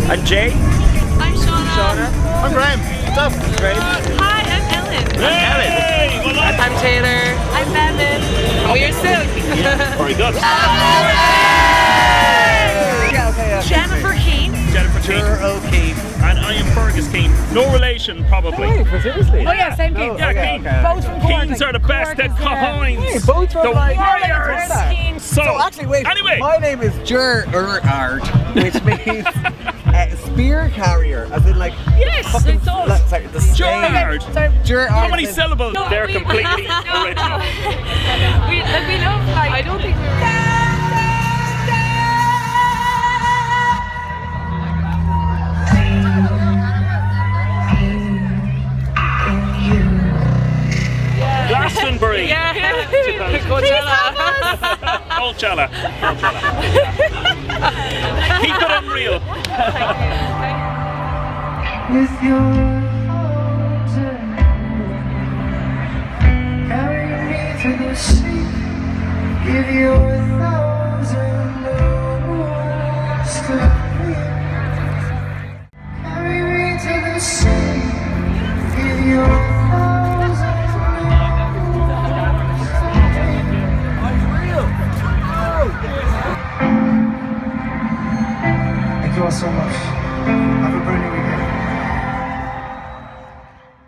I'm Jay. I'm Shauna. I'm Graham. What's up? Great. Hi, I'm Ellen. Hey, well done. I'm Taylor. I'm Bevan. Oh, you're Silk. Very good. Jennifer Keane. Jennifer Keane. O'Keefe. And I am Fergus Keane. No relation, probably. Seriously? Oh yeah, same Keane. Yeah, Keane. Both from Cork. Keanes are the best. They're cojones. both from The like- Warriors. Keane. So, Actually, wait. Anyway. My name is Gerard, which means spear carrier, as in like. Yes, it's all. Sorry, the Gerard. Gerard. How many syllables? No, They're we- completely no, original. We love like. I don't think we were. Glastonbury. Yeah. Coachella. Keep it unreal. With your arms carry me to the sea, give you 1,000 moons to